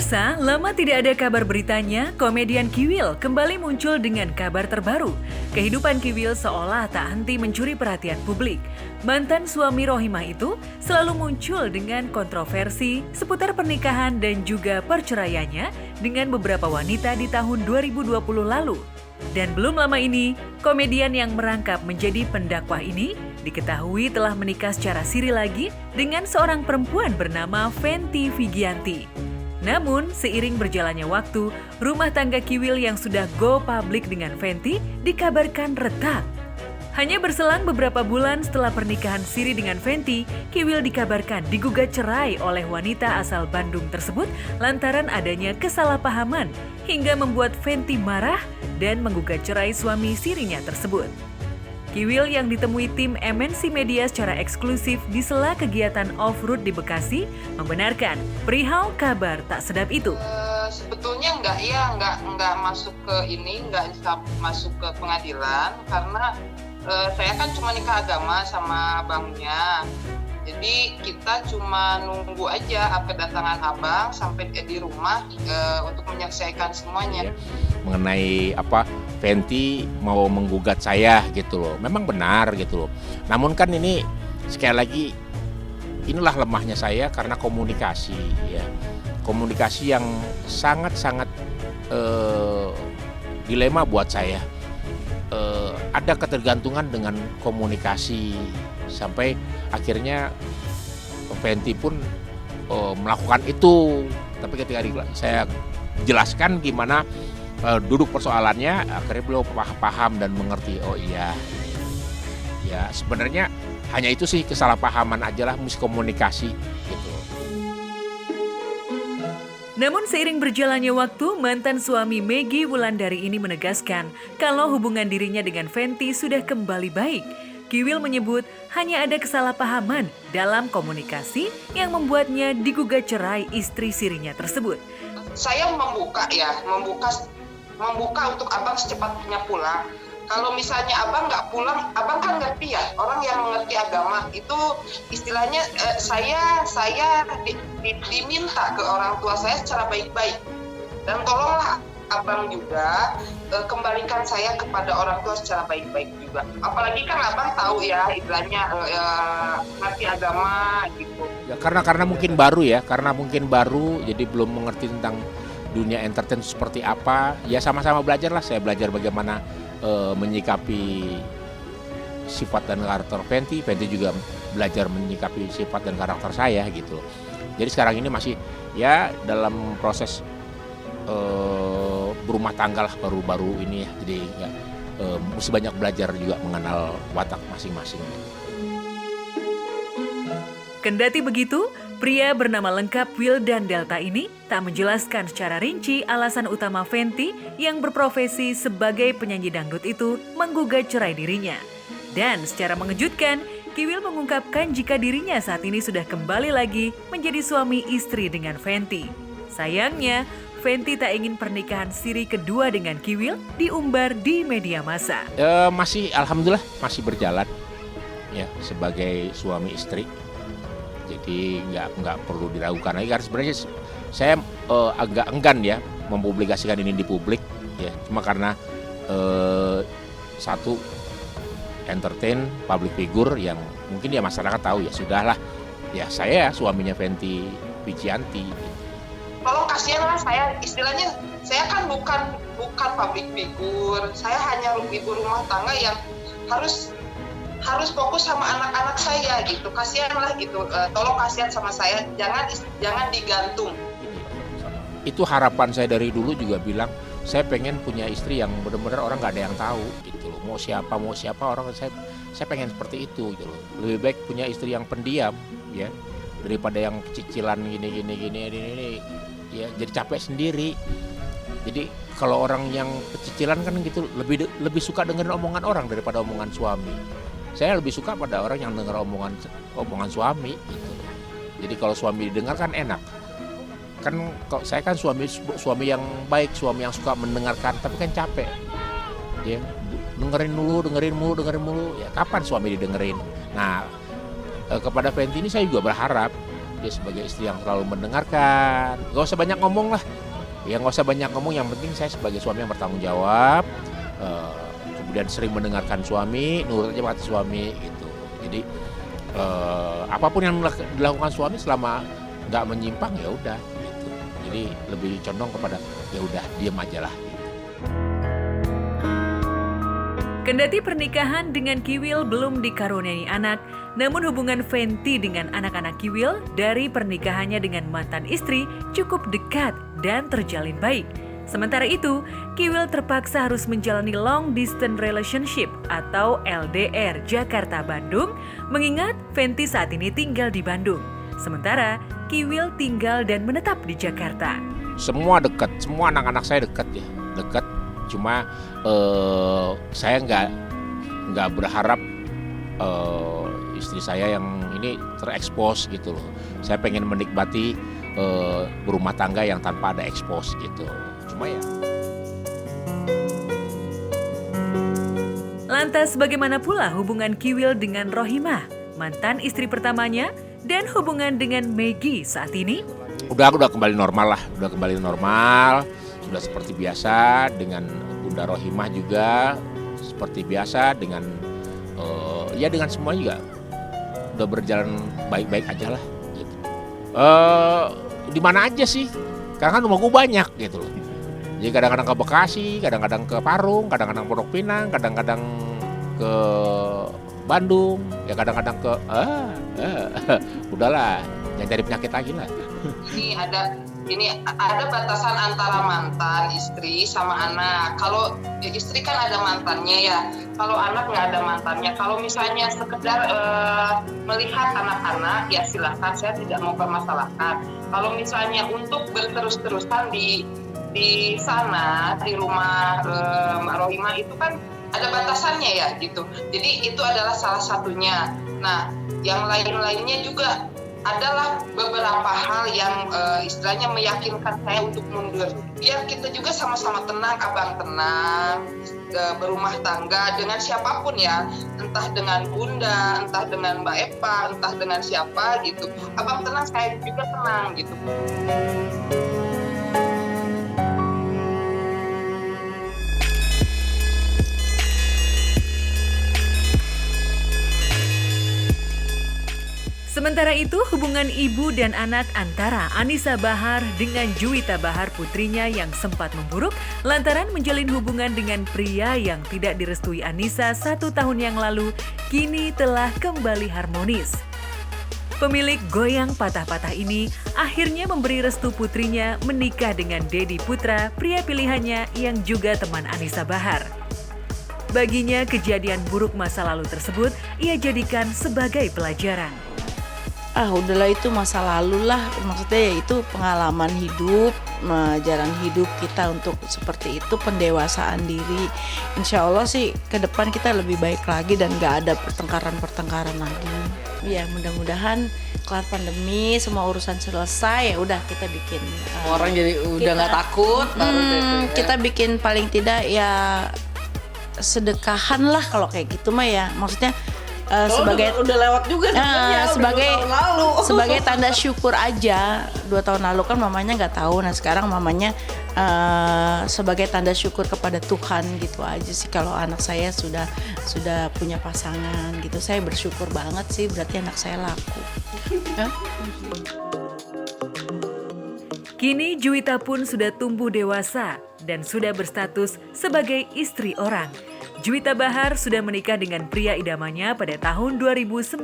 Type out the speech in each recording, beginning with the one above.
Pemirsa, lama tidak ada kabar beritanya, komedian Kiwil kembali muncul dengan kabar terbaru. Kehidupan Kiwil seolah tak henti mencuri perhatian publik. Mantan suami Rohimah itu selalu muncul dengan kontroversi seputar pernikahan dan juga perceraiannya dengan beberapa wanita di tahun 2020 lalu. Dan belum lama ini, komedian yang merangkap menjadi pendakwah ini diketahui telah menikah secara siri lagi dengan seorang perempuan bernama Fenty Vigianti. Namun, seiring berjalannya waktu, rumah tangga Kiwil yang sudah go public dengan Fenty dikabarkan retak. Hanya berselang beberapa bulan setelah pernikahan siri dengan Fenty, Kiwil dikabarkan digugat cerai oleh wanita asal Bandung tersebut lantaran adanya kesalahpahaman hingga membuat Fenty marah dan menggugat cerai suami sirinya tersebut. Kiwil yang ditemui tim MNC Media secara eksklusif di sela kegiatan off-road di Bekasi membenarkan perihal kabar tak sedap itu. Sebetulnya nggak masuk ke ini, nggak masuk ke pengadilan karena saya kan cuma nikah agama sama abangnya. Jadi kita cuma nunggu aja kedatangan abang sampai di rumah untuk menyelesaikan semuanya. Mengenai Fenty mau menggugat saya gitu loh, memang benar gitu loh. Namun kan ini sekali lagi inilah lemahnya saya karena komunikasi ya, komunikasi yang sangat dilema buat saya. Ada ketergantungan dengan komunikasi sampai akhirnya Fenty pun melakukan itu. Tapi ketika saya jelaskan gimana duduk persoalannya, akhirnya beliau paham dan mengerti. Oh iya, ya sebenarnya hanya itu sih, kesalahpahaman aja lah, miskomunikasi gitu. Namun seiring berjalannya waktu, mantan suami Meggy Wulandari ini menegaskan kalau hubungan dirinya dengan Fenty sudah kembali baik. Kiwil menyebut hanya ada kesalahpahaman dalam komunikasi yang membuatnya digugat cerai istri sirinya tersebut. Saya membuka untuk abang secepatnya pulang. Kalau misalnya abang nggak pulang, abang kan ngerti ya, orang yang mengerti agama itu istilahnya saya diminta ke orang tua saya secara baik-baik. Dan tolonglah abang juga kembalikan saya kepada orang tua secara baik-baik juga. Apalagi kan abang tahu ya istilahnya ngerti agama gitu. Ya, karena mungkin baru jadi belum mengerti tentang dunia entertain seperti apa. Ya sama-sama belajar lah, saya belajar bagaimana menyikapi sifat dan karakter Fenty juga belajar menyikapi sifat dan karakter saya gitu. Jadi sekarang ini masih ya dalam proses berumah tangga lah baru-baru ini ya. Jadi ya, mesti banyak belajar juga mengenal watak masing-masing. Kendati begitu, pria bernama lengkap Wildan Delta ini tak menjelaskan secara rinci alasan utama Fenty yang berprofesi sebagai penyanyi dangdut itu menggugat cerai dirinya. Dan secara mengejutkan, Kiwil mengungkapkan jika dirinya saat ini sudah kembali lagi menjadi suami istri dengan Fenty. Sayangnya, Fenty tak ingin pernikahan siri kedua dengan Kiwil diumbar di media massa. Alhamdulillah masih berjalan ya sebagai suami istri. Jadi nggak perlu diragukan lagi, karena sebenarnya saya agak enggan ya mempublikasikan ini di publik ya, cuma karena satu entertain public figure yang mungkin ya masyarakat tahu ya sudahlah ya, saya suaminya Fenty Vigianti. Tolong kasihanlah saya, istilahnya saya kan bukan public figure, saya hanya ibu rumah tangga yang harus fokus sama anak-anak saya gitu. Kasihanlah gitu, tolong kasihan sama saya, jangan digantung. Itu harapan saya dari dulu juga bilang, saya pengen punya istri yang benar-benar orang nggak ada yang tahu gitu loh. Mau siapa orang, saya pengen seperti itu gitu loh. Lebih baik punya istri yang pendiam ya daripada yang cicilan gini ya, jadi capek sendiri. Jadi kalau orang yang pecicilan kan gitu lebih suka dengerin omongan orang daripada omongan suami. Saya lebih suka pada orang yang dengar omongan suami gitu. Jadi kalau suami didengar kan enak. Kan saya kan suami yang baik, suami yang suka mendengarkan, tapi kan capek. Dia dengerin mulu. Ya kapan suami didengerin? Nah, kepada Fenty ini saya juga berharap dia sebagai istri yang selalu mendengarkan. Gak usah banyak ngomong lah, ya nggak usah banyak ngomong, yang penting saya sebagai suami yang bertanggung jawab, kemudian sering mendengarkan suami, nurut aja kata suami gitu. Jadi apapun yang dilakukan suami selama nggak menyimpang ya udah gitu. Jadi lebih condong kepada ya udah diam aja lah. Kendati pernikahan dengan Kiwil belum dikaruniai anak, namun hubungan Fenty dengan anak-anak Kiwil dari pernikahannya dengan mantan istri cukup dekat dan terjalin baik. Sementara itu, Kiwil terpaksa harus menjalani long distance relationship atau LDR Jakarta-Bandung, mengingat Fenty saat ini tinggal di Bandung. Sementara Kiwil tinggal dan menetap di Jakarta. Semua dekat, semua anak-anak saya dekat ya, dekat. Cuma saya nggak berharap istri saya yang ini terekspos gitu loh. Saya pengen menikmati berumah tangga yang tanpa ada ekspos gitu. Cuma ya. Lantas bagaimana pula hubungan Kiwil dengan Rohimah, mantan istri pertamanya, dan hubungan dengan Maggie saat ini? Udah kembali normal lah, udah kembali normal. Sudah seperti biasa dengan Bunda Rohimah juga seperti biasa dengan ya dengan semua juga udah berjalan baik-baik aja lah gitu. Di mana aja sih? Karena kan rumah gue banyak gitu loh. Jadi kadang-kadang ke Bekasi, kadang-kadang ke Parung, kadang-kadang Pondok Pinang, kadang-kadang ke Bandung, ya kadang-kadang ke udahlah, jangan cari penyakit lagi lah. Ini ada batasan antara mantan istri sama anak. Kalau istri kan ada mantannya ya. Kalau anak nggak ada mantannya. Kalau misalnya sekedar melihat anak-anak, ya silahkan, saya tidak mau permasalahkan. Kalau misalnya untuk berterus-terusan di sana, di rumah Mbak Rohimah itu kan ada batasannya ya gitu. Jadi itu adalah salah satunya. Nah, yang lain-lainnya juga adalah beberapa hal yang istilahnya meyakinkan saya untuk mundur. Biar kita juga sama-sama tenang, abang tenang, berumah tangga dengan siapapun ya, entah dengan Bunda, entah dengan Mbak Eva, entah dengan siapa gitu. Abang tenang, saya juga tenang gitu. Sementara itu, hubungan ibu dan anak antara Anissa Bahar dengan Juwita Bahar putrinya yang sempat memburuk lantaran menjalin hubungan dengan pria yang tidak direstui Anissa 1 tahun yang lalu, kini telah kembali harmonis. Pemilik goyang patah-patah ini akhirnya memberi restu putrinya menikah dengan Dedi Putra, pria pilihannya yang juga teman Anissa Bahar. Baginya, kejadian buruk masa lalu tersebut ia jadikan sebagai pelajaran. Udahlah, itu masa lalu lah, maksudnya ya itu pengalaman hidup, jalan hidup kita untuk seperti itu, pendewasaan diri. Insya Allah sih ke depan kita lebih baik lagi dan gak ada pertengkaran lagi. Ya mudah-mudahan kelar pandemi, semua urusan selesai, ya udah kita bikin. Orang jadi udah nggak takut. Kita bikin paling tidak ya sedekahan lah kalau kayak gitu mah ya, maksudnya. Sebagai udah lewat juga sebenarnya, sebagai tanda syukur aja. 2 tahun lalu kan mamanya nggak tahu, nah sekarang mamanya sebagai tanda syukur kepada Tuhan gitu aja sih. Kalau anak saya sudah punya pasangan gitu, saya bersyukur banget sih, berarti anak saya laku. Kini Juwita pun sudah tumbuh dewasa dan sudah berstatus sebagai istri orang. Juwita Bahar sudah menikah dengan pria idamannya pada tahun 2019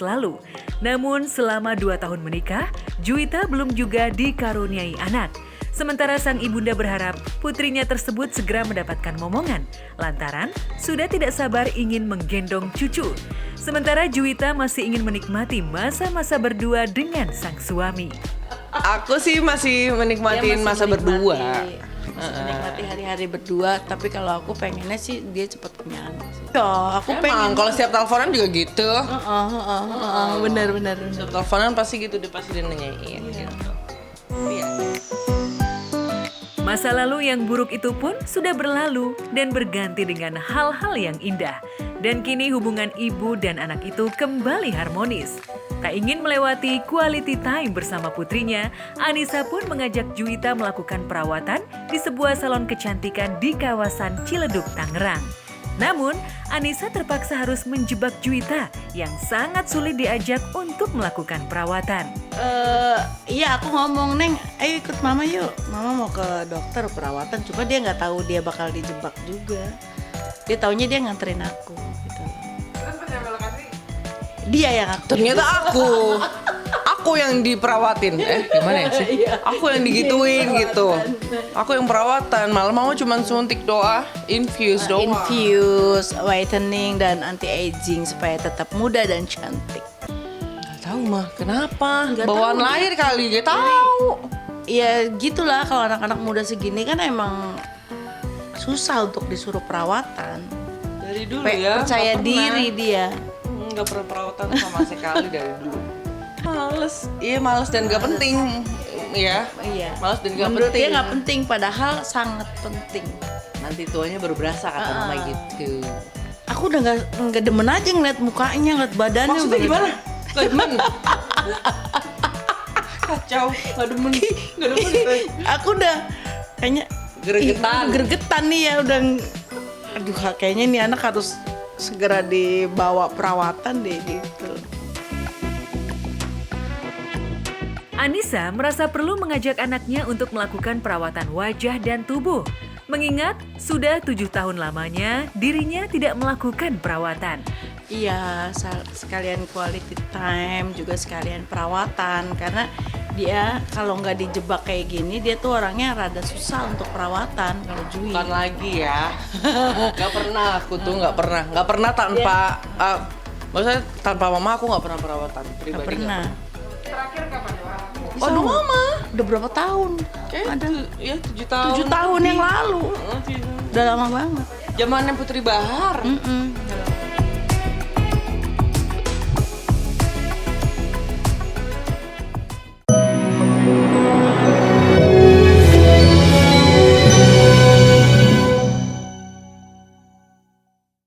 lalu. Namun selama 2 tahun menikah, Juwita belum juga dikaruniai anak. Sementara sang ibunda berharap putrinya tersebut segera mendapatkan momongan, lantaran sudah tidak sabar ingin menggendong cucu. Sementara Juwita masih ingin menikmati masa-masa berdua dengan sang suami. Aku sih masih menikmatin masa berdua. Menikmati hari-hari berdua, tapi kalau aku pengennya sih dia cepet punya anak sih. Ya, aku pengen. Kalau setiap teleponan juga gitu. Benar. Setiap teleponan pasti gitu, dia pasti nanyain gitu. Iya. Masa lalu yang buruk itu pun sudah berlalu dan berganti dengan hal-hal yang indah. Dan kini hubungan ibu dan anak itu kembali harmonis. Tak ingin melewati quality time bersama putrinya, Anissa pun mengajak Juwita melakukan perawatan di sebuah salon kecantikan di kawasan Ciledug, Tangerang. Namun, Anissa terpaksa harus menjebak Juwita yang sangat sulit diajak untuk melakukan perawatan. Iya aku ngomong, Neng, ayo ikut mama yuk. Mama mau ke dokter perawatan, cuma dia nggak tahu dia bakal dijebak juga. Dia taunya dia nganterin aku. Gitu. Dia yang aku. Ternyata aku yang diperawatin. Gimana ya sih? Aku yang digituin gitu. Aku yang perawatan. Malah mama cuma suntik doa, infuse doang. Infuse, whitening dan anti aging supaya tetap muda dan cantik. Gak tahu mah kenapa? Nggak Bawaan tahu, lahir kali, gak tahu. Ya gitulah kalau anak-anak muda segini kan emang susah untuk disuruh perawatan. Dari dulu ya. Percaya nggak diri pernah. dia. Nggak pernah perawatan sama sekali dari dulu. Males, iya males dan gak penting, ya. Iya. Males dan gak Menurut penting. dia nggak penting, padahal sangat penting. Nanti tuanya baru berasa kata mama gitu. Aku udah nggak demen aja ngeliat mukanya, ngeliat badannya. Maksudnya udah- gimana? Gak demen. Kacau, gak demen. Gak demen. Aku udah kayaknya Gregetan. gregetan nih ya udah. Aduh, kayaknya nih anak harus segera dibawa perawatan deh gitu. Anissa merasa perlu mengajak anaknya untuk melakukan perawatan wajah dan tubuh. Mengingat sudah 7 tahun lamanya dirinya tidak melakukan perawatan. Iya, sekalian quality time juga sekalian perawatan karena dia kalau nggak dijebak kayak gini dia tuh orangnya rada susah untuk perawatan kalau Jui. Bukan lagi ya. Gak pernah, aku tuh gak pernah tanpa maksudnya tanpa mama aku gak pernah perawatan Nggak pribadi. pernah. Oh, aduh, mama. Udah berapa tahun? Kayak Ada ya 7 tahun. 7 tahun yang lalu. Udah lama banget. Zamannya Putri Bahar. Udah lama